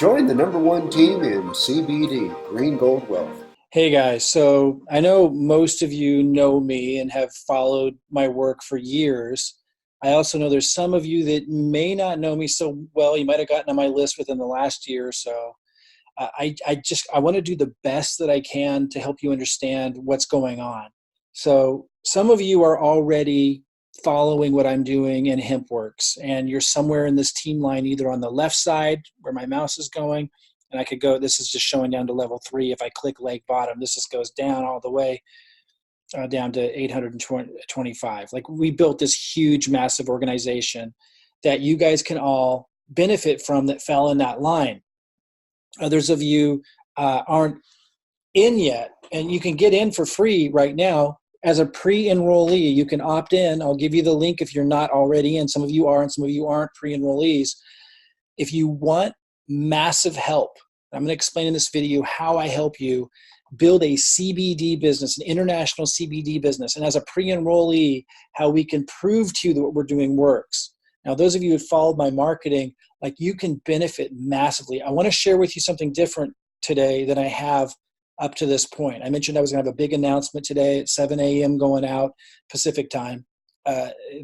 Join the #1 team in CBD, Green Gold Wealth. Hey guys, so I know most of you know me and have followed my work for years. I also know there's some of you that may not know me so well. You might have gotten on my list within the last year or so. I want to do the best that I can to help you understand what's going on. So some of you are already following what I'm doing in Hempworx, and you're somewhere in this team line, either on the left side where my mouse is going, and I could go, this is just showing down to level 3. If I click leg bottom, this just goes down all the way down to 825. Like, we built this huge, massive organization that you guys can all benefit from that fell in that line. Others of you aren't in yet, and you can get in for free right now as a pre-enrollee. You can opt in. I'll give you the link if you're not already in. Some of you are, and some of you aren't pre-enrollees. If you want massive help, I'm going to explain in this video how I help you build a CBD business, an international CBD business, and as a pre-enrollee, how we can prove to you that what we're doing works. Now, those of you who have followed my marketing, like, you can benefit massively. I want to share with you something different today than I have up to this point. I mentioned I was going to have a big announcement today at 7 a.m. going out Pacific time.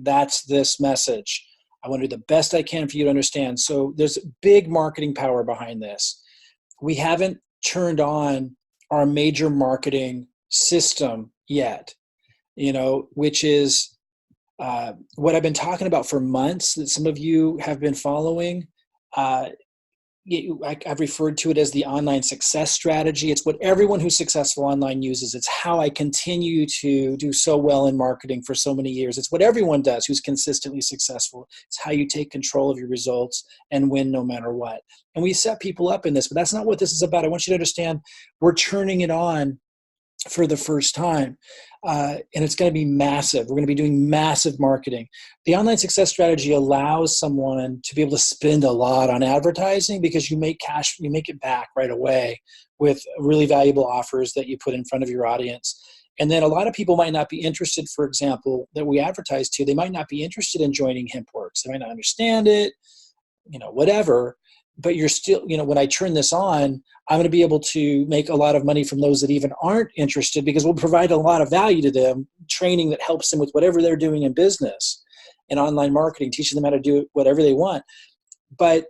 That's this message. I want to do the best I can for you to understand. So there's big marketing power behind this. We haven't turned on our major marketing system yet, which is what I've been talking about for months, that some of you have been following. I've referred to it as the online success strategy. It's what everyone who's successful online uses. It's how I continue to do so well in marketing for so many years. It's what everyone does who's consistently successful. It's how you take control of your results and win no matter what. And we set people up in this, but that's not what this is about. I want you to understand we're turning it on for the first time. And it's going to be massive. We're going to be doing massive marketing. The online success strategy allows someone to be able to spend a lot on advertising because you make it back right away with really valuable offers that you put in front of your audience. And then a lot of people might not be interested, for example, that we advertise to. They might not be interested in joining Hempworx. They might not understand it, whatever. But you're still, when I turn this on, I'm going to be able to make a lot of money from those that even aren't interested, because we'll provide a lot of value to them, training that helps them with whatever they're doing in business and online marketing, teaching them how to do whatever they want. But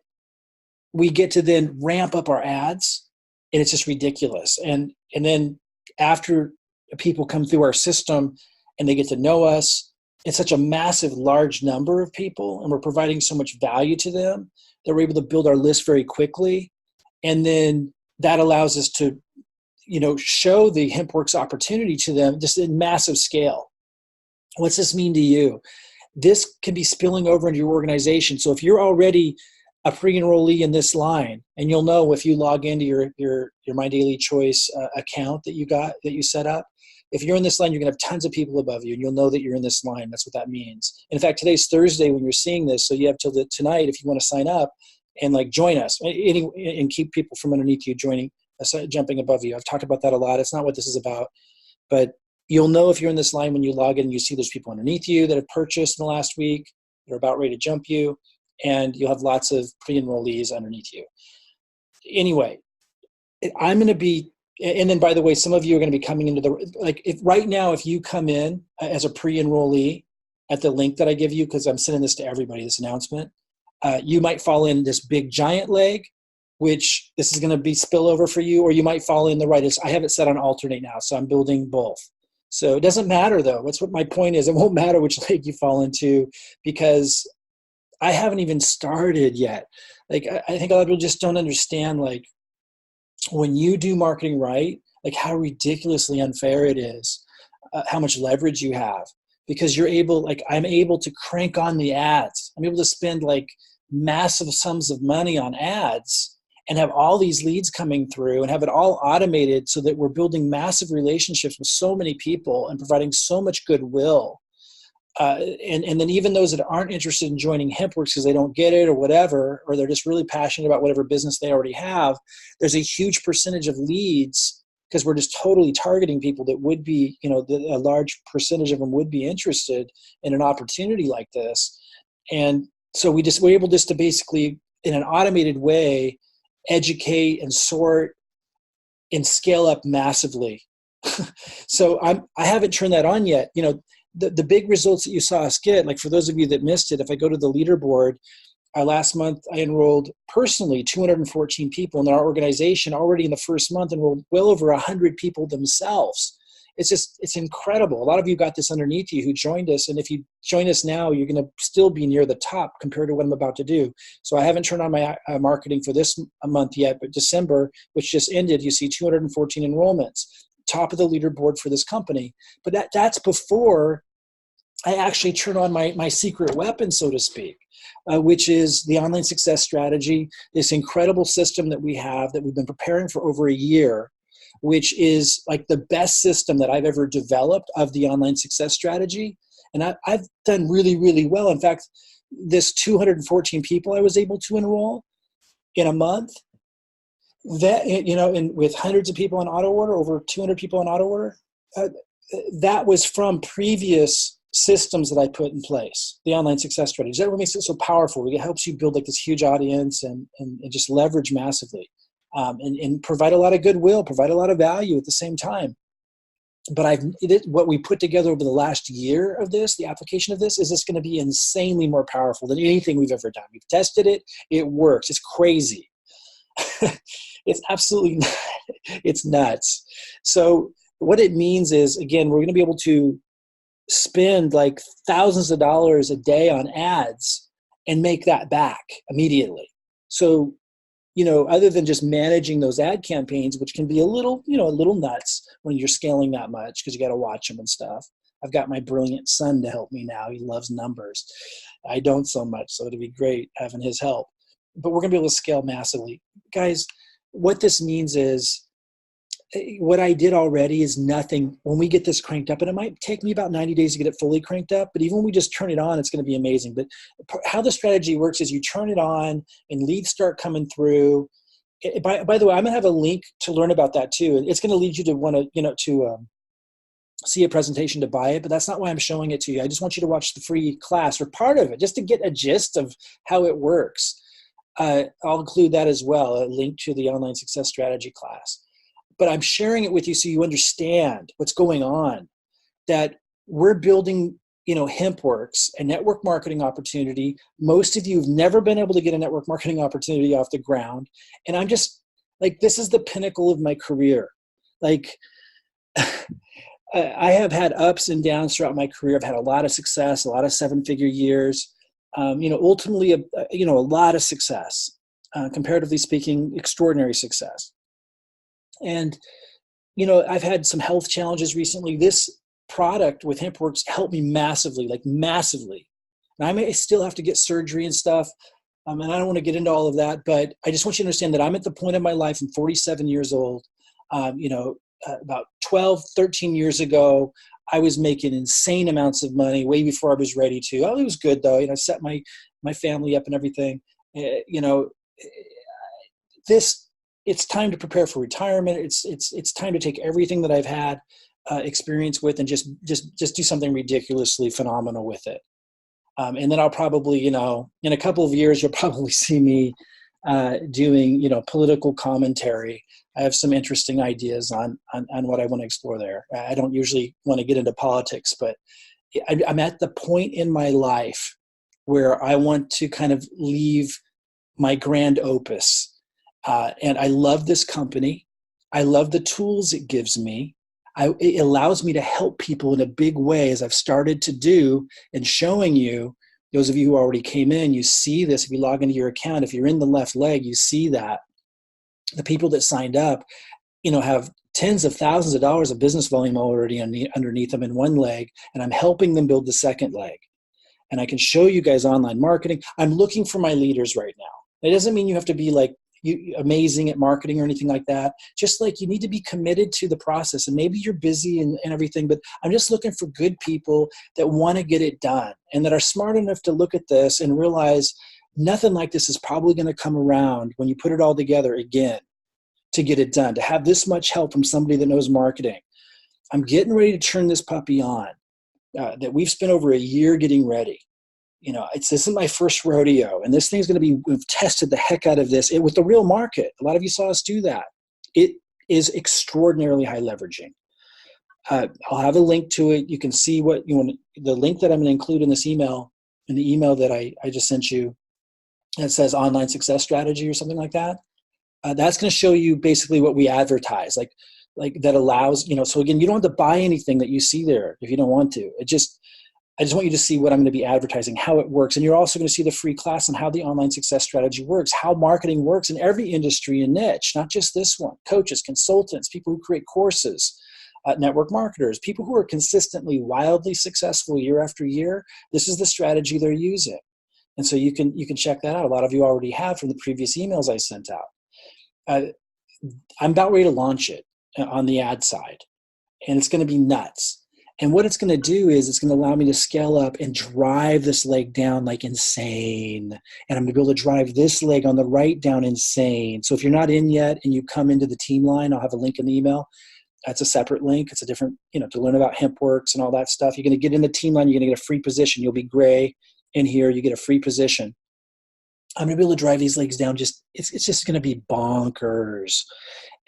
we get to then ramp up our ads, and it's just ridiculous. And then after people come through our system and they get to know us, it's such a massive, large number of people, and we're providing so much value to them that we're able to build our list very quickly. And then that allows us to, show the Hempworx opportunity to them just in massive scale. What's this mean to you? This can be spilling over into your organization. So if you're already a pre-enrollee in this line, and you'll know if you log into your My Daily Choice account that you set up, if you're in this line, you're going to have tons of people above you, and you'll know that you're in this line. That's what that means. In fact, today's Thursday when you're seeing this, so you have till tonight if you want to sign up and join us and keep people from underneath you jumping above you. I've talked about that a lot. It's not what this is about, but you'll know if you're in this line when you log in and you see there's people underneath you that have purchased in the last week. They're about ready to jump you, and you'll have lots of pre-enrollees underneath you. Anyway, I'm going to be. And then, by the way, some of you are going to be coming into right now, if you come in as a pre-enrollee at the link that I give you, because I'm sending this to everybody, this announcement, you might fall in this big giant leg, which this is going to be spillover for you, or you might fall in the right. I have it set on alternate now, so I'm building both. So it doesn't matter, though. That's what my point is. It won't matter which leg you fall into, because I haven't even started yet. I think a lot of people just don't understand, when you do marketing right, how ridiculously unfair it is, how much leverage you have, because you're able, I'm able to crank on the ads. I'm able to spend massive sums of money on ads and have all these leads coming through and have it all automated so that we're building massive relationships with so many people and providing so much goodwill. And then even those that aren't interested in joining Hempworx because they don't get it or whatever, or they're just really passionate about whatever business they already have, there's a huge percentage of leads, because we're just totally targeting people that would be, a large percentage of them would be interested in an opportunity like this. And so we're able just to basically, in an automated way, educate and sort and scale up massively. So I haven't turned that on yet. You know, the big results that you saw us get, like for those of you that missed it, if I go to the leaderboard, last month I enrolled personally 214 people, and our organization already in the first month enrolled well over 100 people themselves. It's incredible. A lot of you got this underneath you who joined us, and if you join us now, you're going to still be near the top compared to what I'm about to do. So I haven't turned on my marketing for this month yet, but December, which just ended, you see 214 enrollments, top of the leaderboard for this company. But that's before I actually turn on my secret weapon, so to speak, which is the online success strategy, this incredible system that we have that we've been preparing for over a year, which is like the best system that I've ever developed of the online success strategy. And I've done really, really well. In fact, this 214 people I was able to enroll in a month, that, you know, and with hundreds of people on auto order, over 200 people on auto order, that was from previous systems that I put in place, the online success strategy. That what makes it so powerful. It helps you build like this huge audience and just leverage massively, and provide a lot of goodwill, provide a lot of value at the same time. But what we put together over the last year of this, the application of this, is this going to be insanely more powerful than anything we've ever done. We've tested it. It works. It's crazy. It's absolutely, it's nuts. So what it means is, again, we're going to be able to spend like thousands of dollars a day on ads and make that back immediately. So, you know, other than just managing those ad campaigns, which can be a little nuts when you're scaling that much because you got to watch them and stuff. I've got my brilliant son to help me now. He loves numbers. I don't so much, so it'd be great having his help. But we're going to be able to scale massively. Guys, what this means is, what I did already is nothing. When we get this cranked up, and it might take me about 90 days to get it fully cranked up, but even when we just turn it on, it's going to be amazing. But how the strategy works is you turn it on and leads start coming through. By the way, I'm going to have a link to learn about that too. It's going to lead you to want to, see a presentation to buy it, but that's not why I'm showing it to you. I just want you to watch the free class or part of it just to get a gist of how it works. I'll include that as well, a link to the online success strategy class. But I'm sharing it with you so you understand what's going on, that we're building, Hempworx, a network marketing opportunity. Most of you have never been able to get a network marketing opportunity off the ground. And I'm just like, this is the pinnacle of my career. Like, I have had ups and downs throughout my career. I've had a lot of success, a lot of seven-figure years, ultimately, a lot of success, comparatively speaking, extraordinary success. And, I've had some health challenges recently. This product with Hempworx helped me massively, like massively. And I may still have to get surgery and stuff. And I don't want to get into all of that, but I just want you to understand that I'm at the point in my life, I'm 47 years old. About 12, 13 years ago, I was making insane amounts of money way before I was ready to. Oh, it was good though. Set my family up and everything. It's time to prepare for retirement. It's time to take everything that I've had experience with and just do something ridiculously phenomenal with it. And then I'll probably, in a couple of years, you'll probably see me doing, political commentary. I have some interesting ideas on what I want to explore there. I don't usually want to get into politics, but I'm at the point in my life where I want to kind of leave my grand opus. And I love this company. I love the tools it gives me. It allows me to help people in a big way, as I've started to do, and showing you, those of you who already came in, you see this. If you log into your account, if you're in the left leg, you see that. The people that signed up, have tens of thousands of dollars of business volume already underneath them in one leg, and I'm helping them build the second leg. And I can show you guys online marketing. I'm looking for my leaders right now. It doesn't mean you have to be like amazing at marketing or anything like that. Just like you need to be committed to the process, and maybe you're busy and everything, but I'm just looking for good people that want to get it done and that are smart enough to look at this and realize nothing like this is probably going to come around when you put it all together again to get it done, to have this much help from somebody that knows marketing. I'm getting ready to turn this puppy on, that we've spent over a year getting ready. this isn't my first rodeo, and this thing's going to be, we've tested the heck out of this with the real market. A lot of you saw us do that. It is extraordinarily high leveraging. I'll have a link to it. You can see what you want. The link that I'm going to include in this email, in the email that I just sent you, that says online success strategy or something like that. That's going to show you basically what we advertise, like that allows, so again, you don't have to buy anything that you see there if you don't want to. I just want you to see what I'm going to be advertising, how it works. And you're also going to see the free class on how the online success strategy works, how marketing works in every industry and niche, not just this one. Coaches, consultants, people who create courses, network marketers, people who are consistently wildly successful year after year. This is the strategy they're using. And so you can check that out. A lot of you already have from the previous emails I sent out. I'm about ready to launch it on the ad side, and it's going to be nuts. And what it's going to do is it's going to allow me to scale up and drive this leg down like insane. And I'm going to be able to drive this leg on the right down insane. So if you're not in yet and you come into the team line, I'll have a link in the email. That's a separate link. It's a different, to learn about Hempworx and all that stuff. You're going to get in the team line. You're going to get a free position. You'll be gray in here. You get a free position. I'm going to be able to drive these legs down. It's just going to be bonkers.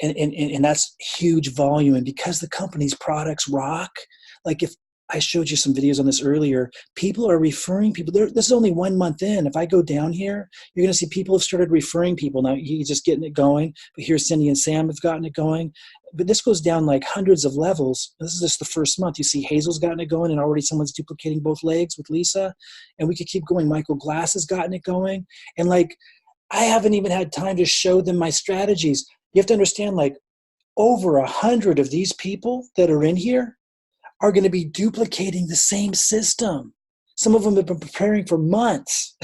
And that's huge volume. And because the company's products rock, like if I showed you some videos on this earlier, people are referring people. This is only 1 month in. If I go down here, you're going to see people have started referring people. Now he's just getting it going. But here Cindy and Sam have gotten it going. But this goes down like hundreds of levels. This is just the first month. You see Hazel's gotten it going, and already someone's duplicating both legs with Lisa. And we could keep going. Michael Glass has gotten it going. And like, I haven't even had time to show them my strategies. You have to understand, like, over 100 of these people that are in here are going to be duplicating the same system. Some of them have been preparing for months.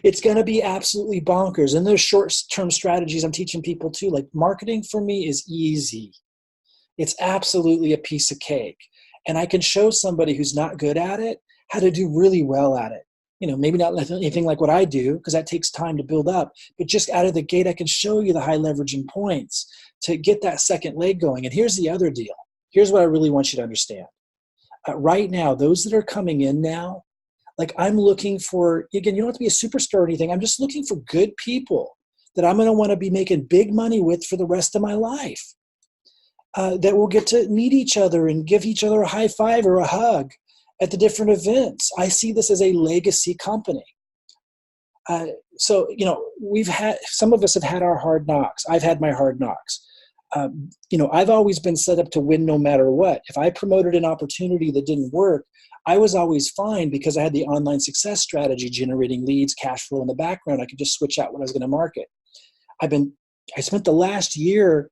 It's going to be absolutely bonkers. And there's short-term strategies I'm teaching people too. Like, marketing for me is easy. It's absolutely a piece of cake. And I can show somebody who's not good at it how to do really well at it. Maybe not anything like what I do, because that takes time to build up, but just out of the gate, I can show you the high leveraging points to get that second leg going. And here's the other deal. Here's what I really want you to understand. Right now, those that are coming in now, like, I'm looking for, again, you don't have to be a superstar or anything. I'm just looking for good people that I'm going to want to be making big money with for the rest of my life, that will get to meet each other and give each other a high five or a hug at the different events. I see this as a legacy company. So, some of us have had our hard knocks. I've had my hard knocks. I've always been set up to win no matter what. If I promoted an opportunity that didn't work, I was always fine because I had the online success strategy generating leads, cash flow in the background. I could just switch out what I was going to market. I spent the last year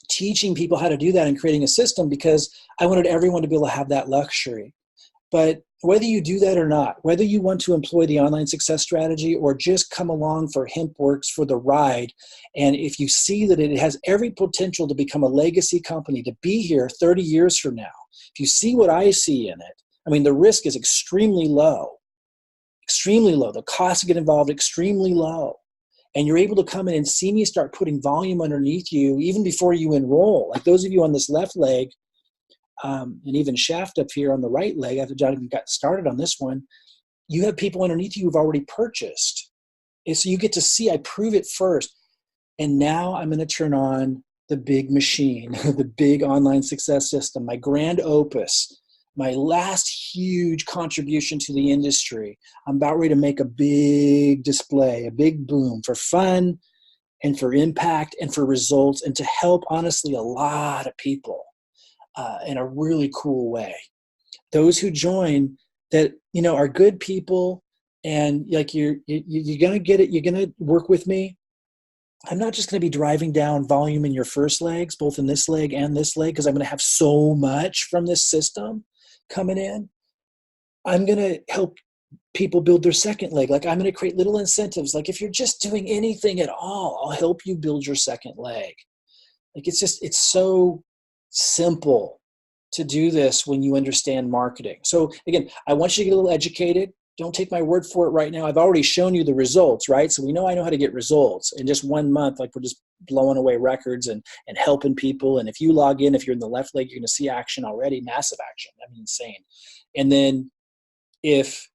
teaching people how to do that and creating a system because I wanted everyone to be able to have that luxury. But whether you do that or not, whether you want to employ the online success strategy or just come along for Hempworx for the ride, and if you see that it has every potential to become a legacy company, to be here 30 years from now, if you see what I see in it, the risk is extremely low. Extremely low. The cost to get involved, extremely low. And you're able to come in and see me start putting volume underneath you even before you enroll. Like those of you on this left leg, and even Shaft up here on the right leg, after John even got started on this one, you have people underneath you who've already purchased. And so you get to see, I prove it first. And now I'm going to turn on the big machine, the big online success system, my grand opus, my last huge contribution to the industry. I'm about ready to make a big display, a big boom for fun and for impact and for results and to help, honestly, a lot of people. In a really cool way. Those who join that, are good people and like you're going to get it. You're going to work with me. I'm not just going to be driving down volume in your first legs, both in this leg and this leg, because I'm going to have so much from this system coming in. I'm going to help people build their second leg. Like, I'm going to create little incentives. Like, if you're just doing anything at all, I'll help you build your second leg. Like, it's so simple to do this when you understand marketing. So again, I want you to get a little educated. Don't take my word for it right now. I've already shown you the results, right? So I know how to get results in just 1 month. Like, we're just blowing away records and helping people. And if you log in, if you're in the left leg, you're going to see action already, massive action. Insane. And then if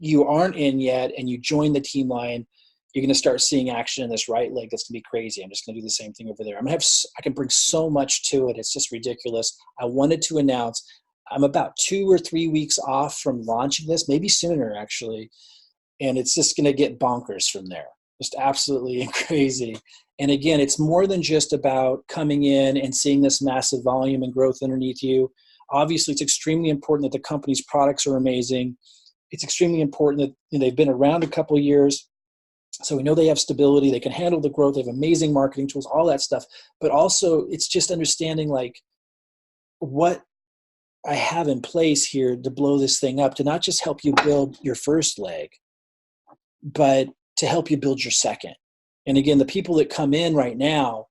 you aren't in yet and you join the team line, you're going to start seeing action in this right leg. That's going to be crazy. I'm just going to do the same thing over there. I can bring so much to it. It's just ridiculous. I wanted to announce I'm about 2 or 3 weeks off from launching this, maybe sooner actually. And it's just going to get bonkers from there. Just absolutely crazy. And again, it's more than just about coming in and seeing this massive volume and growth underneath you. Obviously, it's extremely important that the company's products are amazing. It's extremely important that they've been around a couple of years. So we know they have stability, they can handle the growth, they have amazing marketing tools, all that stuff. But also it's just understanding like what I have in place here to blow this thing up, to not just help you build your first leg, but to help you build your second. And again, the people that come in right now,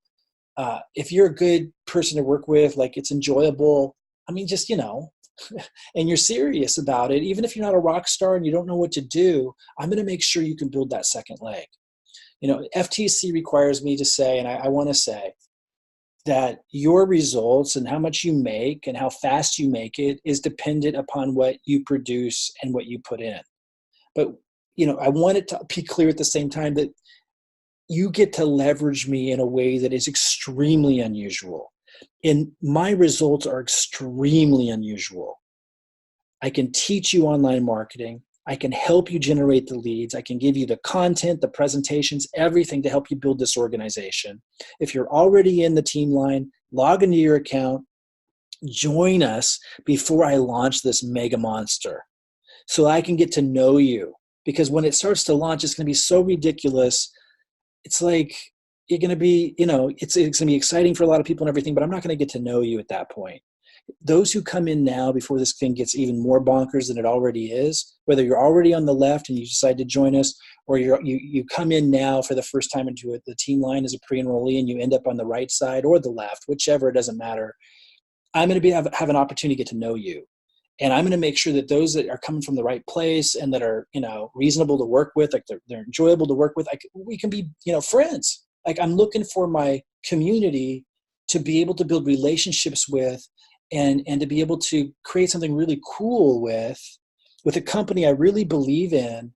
if you're a good person to work with, like it's enjoyable, I mean, just, and you're serious about it, even if you're not a rock star and you don't know what to do, I'm going to make sure you can build that second leg. FTC requires me to say, and I want to say, that your results and how much you make and how fast you make it is dependent upon what you produce and what you put in. But, I want it to be clear at the same time that you get to leverage me in a way that is extremely unusual. And my results are extremely unusual. I can teach you online marketing. I can help you generate the leads. I can give you the content, the presentations, everything to help you build this organization. If you're already in the team line, log into your account, join us before I launch this mega monster so I can get to know you. Because when it starts to launch, it's going to be so ridiculous. It's like you're going to be, it's going to be exciting for a lot of people and everything, but I'm not going to get to know you at that point. Those who come in now before this thing gets even more bonkers than it already is, whether you're already on the left and you decide to join us, or you come in now for the first time into the team line as a pre-enrollee and you end up on the right side or the left, whichever, it doesn't matter. I'm going to have an opportunity to get to know you. And I'm going to make sure that those that are coming from the right place and that are, reasonable to work with, like they're enjoyable to work with, we can be, friends. Like I'm looking for my community to be able to build relationships with and to be able to create something really cool with a company I really believe in,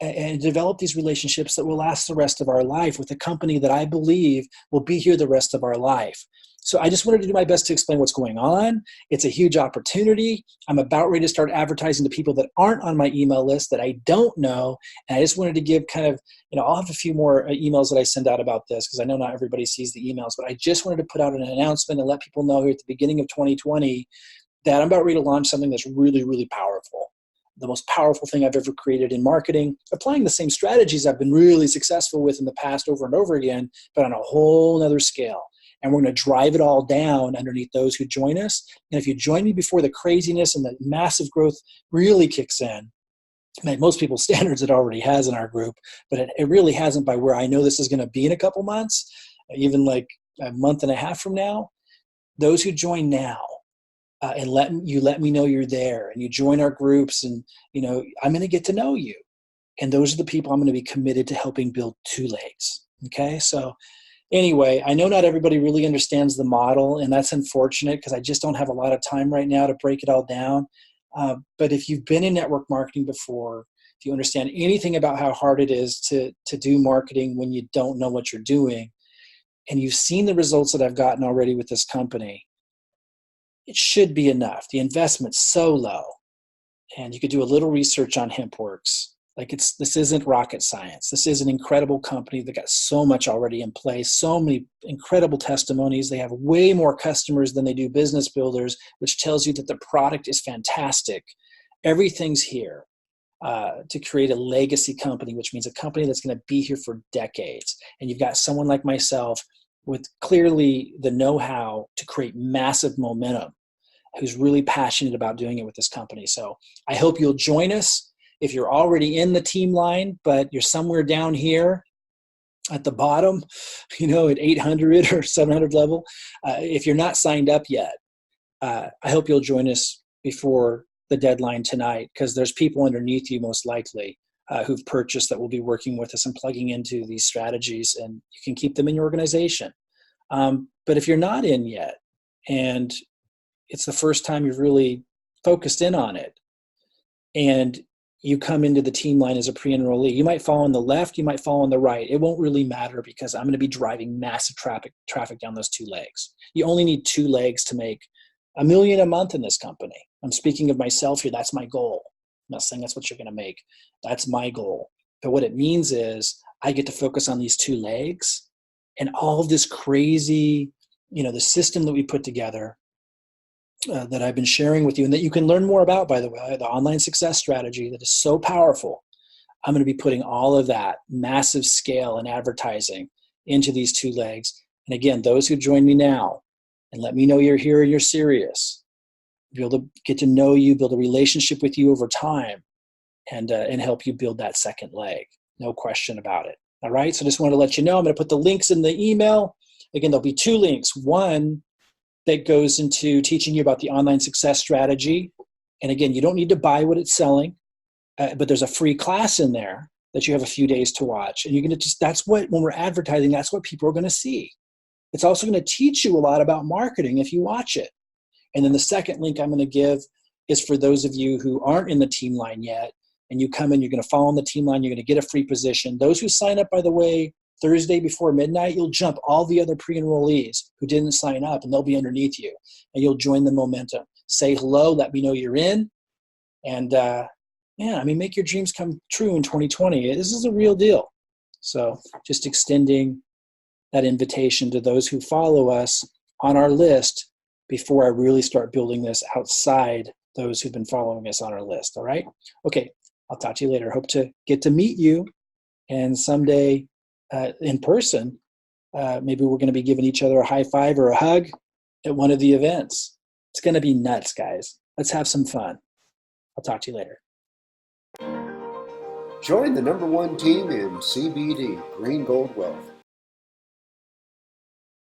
and develop these relationships that will last the rest of our life with a company that I believe will be here the rest of our life. So I just wanted to do my best to explain what's going on. It's a huge opportunity. I'm about ready to start advertising to people that aren't on my email list that I don't know. And I just wanted to give kind of, I'll have a few more emails that I send out about this because I know not everybody sees the emails, but I just wanted to put out an announcement and let people know here at the beginning of 2020 that I'm about ready to launch something that's really, really powerful. The most powerful thing I've ever created in marketing, applying the same strategies I've been really successful with in the past over and over again, but on a whole nother scale. And we're going to drive it all down underneath those who join us. And if you join me before the craziness and the massive growth really kicks in, like most people's standards it already has in our group, but it really hasn't by where I know this is going to be in a couple months, even like a month and a half from now. Those who join now, and let me know you're there and you join our groups and, I'm going to get to know you. And those are the people I'm going to be committed to helping build 2 legs. Okay. So anyway, I know not everybody really understands the model, and that's unfortunate because I just don't have a lot of time right now to break it all down. But if you've been in network marketing before, if you understand anything about how hard it is to do marketing when you don't know what you're doing, and you've seen the results that I've gotten already with this company, it should be enough. The investment's so low. And you could do a little research on Hempworx. This isn't rocket science. This is an incredible company that got so much already in place, so many incredible testimonies. They have way more customers than they do business builders, which tells you that the product is fantastic. Everything's here to create a legacy company, which means a company that's going to be here for decades. And you've got someone like myself with clearly the know-how to create massive momentum, who's really passionate about doing it with this company. So I hope you'll join us. If you're already in the team line, but you're somewhere down here at the bottom, at 800 or 700 level, if you're not signed up yet, I hope you'll join us before the deadline tonight, because there's people underneath you most likely who've purchased that will be working with us and plugging into these strategies, and you can keep them in your organization. But if you're not in yet, and it's the first time you've really focused in on it, and you come into the team line as a pre-enrollee. You might fall on the left, you might fall on the right. It won't really matter because I'm going to be driving massive traffic down those 2 legs. You only need 2 legs to make $1 million a month in this company. I'm speaking of myself here. That's my goal. I'm not saying that's what you're going to make. That's my goal. But what it means is I get to focus on these 2 legs and all of this crazy, the system that we put together that I've been sharing with you and that you can learn more about, by the way, the online success strategy that is so powerful. I'm going to be putting all of that massive scale and advertising into these 2 legs. And again, those who join me now and let me know you're here and you're serious, be able to get to know you, build a relationship with you over time, and help you build that second leg. No question about it. All right. So I just wanted to let you know, I'm going to put the links in the email. Again, there'll be 2 links. One that goes into teaching you about the online success strategy. And again, you don't need to buy what it's selling, but there's a free class in there that you have a few days to watch. And you're going to that's what, when we're advertising, that's what people are going to see. It's also going to teach you a lot about marketing if you watch it. And then the second link I'm going to give is for those of you who aren't in the team line yet, and you come in, you're going to follow on the team line, you're going to get a free position. Those who sign up, by the way, Thursday before midnight, you'll jump all the other pre-enrollees who didn't sign up, and they'll be underneath you, and you'll join the momentum. Say hello, let me know you're in, and make your dreams come true in 2020. This is a real deal. So just extending that invitation to those who follow us on our list before I really start building this outside those who've been following us on our list. All right? Okay, I'll talk to you later. Hope to get to meet you, and someday in person, maybe we're going to be giving each other a high five or a hug at one of the events. It's going to be nuts, guys. Let's have some fun. I'll talk to you later. Join the #1 team in CBD, Green Gold Wealth.